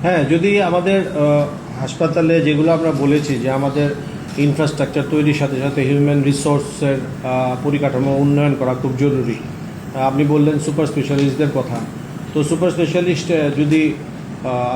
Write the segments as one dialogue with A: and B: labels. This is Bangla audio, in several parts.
A: হ্যাঁ, যদি আমাদের হাসপাতালে যেগুলো আমরা বলেছি যে আমাদের ইনফ্রাস্ট্রাকচার তৈরির সাথে সাথে হিউম্যান রিসোর্সের পরিকাঠামো উন্নয়ন করা খুব জরুরি। আপনি বললেন সুপার স্পেশালিস্টদের কথা, তো সুপার স্পেশালিস্ট যদি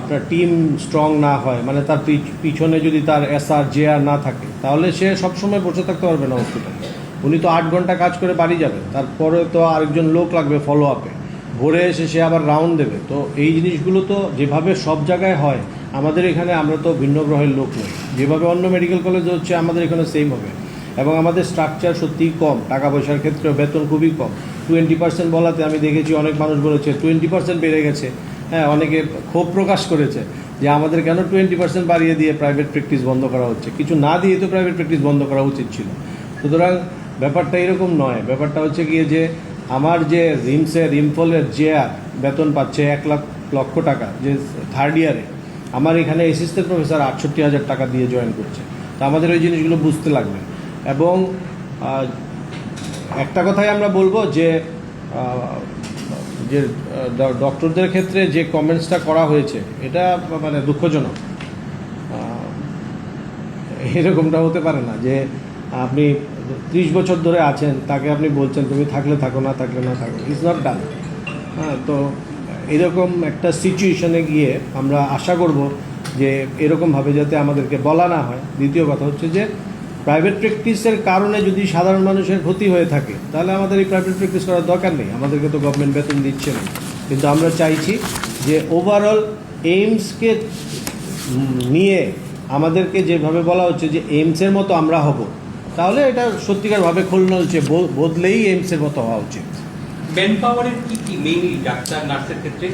A: আপনার টিম স্ট্রং না হয়, মানে তার পিছনে যদি তার এসআর জেআর না থাকে, তাহলে সে সবসময় বসে থাকতে পারবে না হসপিটালে। উনি তো 8 ঘন্টা কাজ করে বাড়ি যাবেন, তারপরে তো আরেকজন লোক লাগবে ফলো আপে, ভোরে এসে সে আবার রাউন্ড দেবে। তো এই জিনিসগুলো তো যেভাবে সব জায়গায় হয়, আমাদের এখানে আমরা তো ভিন্ন গ্রহের লোক নই, যেভাবে অন্য মেডিকেল কলেজে হচ্ছে আমাদের এখানে সেম হবে। এবং আমাদের স্ট্রাকচার সত্যিই কম, টাকা পয়সার ক্ষেত্রে বেতন খুবই কম। 20% বলাতে আমি দেখেছি অনেক মানুষ বলেছে 20% বেড়ে গেছে। হ্যাঁ, অনেকে ক্ষোভ প্রকাশ করেছে যে আমাদের কেন 20% বাড়িয়ে দিয়ে প্রাইভেট প্র্যাকটিস বন্ধ করা হচ্ছে, কিছু না দিয়ে তো প্রাইভেট প্র্যাকটিস বন্ধ করা উচিত ছিল। সুতরাং ব্যাপারটা এরকম নয়, ব্যাপারটা হচ্ছে গিয়ে যে আমার যে রিমফলের জেআর বেতন পাচ্ছে 1,00,000 টাকা, যে থার্ড ইয়ারে, আমার এখানে অ্যাসিস্ট্যান্ট প্রফেসর 68,000 টাকা দিয়ে জয়েন করছে। তো আমাদের ওই জিনিসগুলো বুঝতে লাগবে। এবং একটা কথাই আমরা বলবো যে যে ডক্টরদের ক্ষেত্রে যে কমেন্টসটা করা হয়েছে এটা মানে দুঃখজনক। এরকমটা হতে পারে না যে আপনি 30 বছর ধরে আছেন, তাকে আপনি বলছেন তুমি থাকলে থাকো, না থাকলে না থাকো, ইটস নট ডান। হ্যাঁ, তো এরকম একটা সিচুয়েশনে গিয়ে আমরা আশা করব যে এরকমভাবে যাতে আমাদেরকে বলা না হয়। দ্বিতীয় কথা হচ্ছে যে প্রাইভেট প্র্যাকটিসের কারণে যদি সাধারণ মানুষের ক্ষতি হয়ে থাকে, তাহলে আমাদের এই প্রাইভেট প্র্যাকটিস করার দরকার নেই, আমাদেরকে তো গভর্নমেন্ট বেতন দিচ্ছে না। কিন্তু আমরা চাইছি যে ওভারঅল এইমসকে নিয়ে আমাদেরকে যেভাবে বলা হচ্ছে যে এইমসের মতো আমরা হব, তাহলে এটা সত্যিকারভাবে খুলনলছে বদলেই এইমসের মতো হওয়া উচিত।
B: ম্যান পাওয়ারের কি মেইনলি ডাক্তার নার্সের ক্ষেত্রে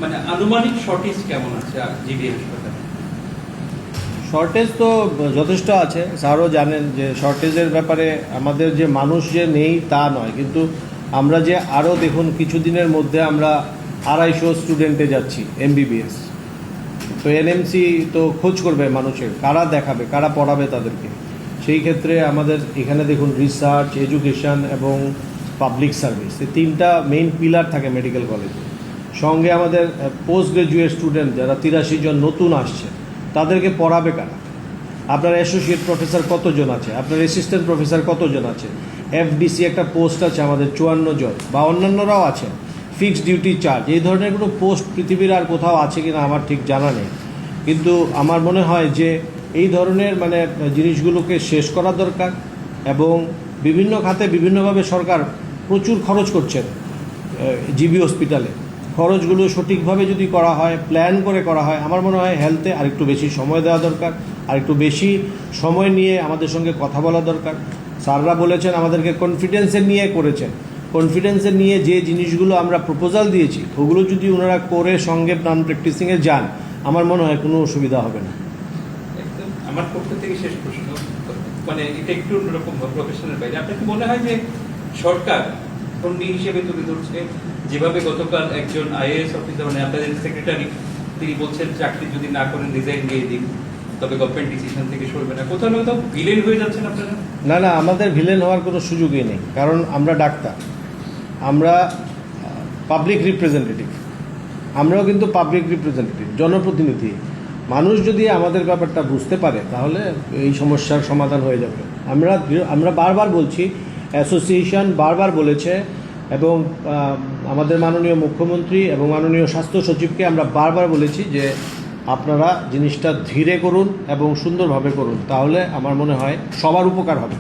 B: মানে আনুমানিক শর্টেজ কেমন আছে জিবি হাসপাতালে?
A: শর্টেজ তো যথেষ্ট আছে, স্যারও জানেন যে শর্টেজের ব্যাপারে আমাদের যে মানুষ যে নেই তা নয়, কিন্তু আমরা যে আরও দেখুন কিছুদিনের মধ্যে আমরা 250 স্টুডেন্টে যাচ্ছি এমবিবিএস। তো এনএমসি তো খোঁজ করবে মানুষের, কারা দেখাবে, কারা পড়াবে তাদেরকে। সেই ক্ষেত্রে আমাদের এখানে দেখুন রিসার্চ, এডুকেশন এবং পাবলিক সার্ভিস, এই 3টা মেইন পিলার থাকে মেডিকেল কলেজে। সঙ্গে আমাদের পোস্ট গ্রাজুয়েট স্টুডেন্ট যারা 83 জন নতুন আসছে, তাদেরকে পড়াবে কারা? আপনার অ্যাসোসিয়েট প্রফেসর কতজন আছে, আপনার অ্যাসিস্ট্যান্ট প্রফেসর কতজন আছে, এফডিসি একটা পোস্ট আছে আমাদের 54 জন, বা অন্যান্যরাও আছে, ফিক্সড ডিউটি চার্জ, এই ধরনের কোনো পোস্ট পৃথিবীর আর কোথাও আছে কিনা আমার ঠিক জানা নেই। কিন্তু আমার মনে হয় যে এই ধরনের মানে জিনিসগুলোকে শেষ করা দরকার। এবং বিভিন্ন খাতে বিভিন্নভাবে সরকার প্রচুর খরচ করছেন জিবি হসপিটালে। খরচগুলো সঠিকভাবে যদি করা হয়, প্ল্যান করে করা হয়, আমার মনে হয় হেলথে আরেকটু বেশি সময় দেওয়া দরকার, আরেকটু বেশি সময় নিয়ে আমাদের সঙ্গে কথা বলা দরকার। স্যাররা বলেছেন আমাদেরকে কনফিডেন্সের নিয়ে করেছেন, কনফিডেন্সের নিয়ে যে জিনিসগুলো আমরা প্রপোজাল দিয়েছি ওগুলো যদি ওনারা করে সঙ্গে নন প্র্যাকটিসিংয়ে যান, আমার মনে হয় কোনো অসুবিধা হবে না।
B: আমার পক্ষ থেকে শেষ প্রশ্ন, মানে এটা একটু অন্যরকম প্রফেশনের বাইরে, আপনার কি মনে হয় যে সরকার কর্মী হিসেবে তুলে ধরছে, যেভাবে গতকাল একজন আইএএস অফিসার মানে আপনাদের সেক্রেটারি তিনি বলছেন চাকরি যদি না করেন রিজাইন দিয়ে দিন, তবে গভর্নমেন্ট ডিসিশন থেকে সরবে না, কোথাও না কোথাও ভিলেন হয়ে যাচ্ছেন আপনারা?
A: না না, আমাদের ভিলেন হওয়ার কোনো সুযোগই নেই, কারণ আমরা ডাক্তার, আমরা পাবলিক রিপ্রেজেন্টেটিভ, আমরাও কিন্তু পাবলিক রিপ্রেজেন্টেটিভ, জনপ্রতিনিধি। মানুষ যদি আমাদের ব্যাপারটা বুঝতে পারে তাহলে এই সমস্যার সমাধান হয়ে যাবে। আমরা বারবার বলছি, অ্যাসোসিয়েশন বারবার বলেছে, এবং আমাদের মাননীয় মুখ্যমন্ত্রী এবং মাননীয় স্বাস্থ্য সচিবকে আমরা বারবার বলেছি যে আপনারা জিনিসটা ধীরে করুন এবং সুন্দরভাবে করুন, তাহলে আমার মনে হয় সবার উপকার হবে।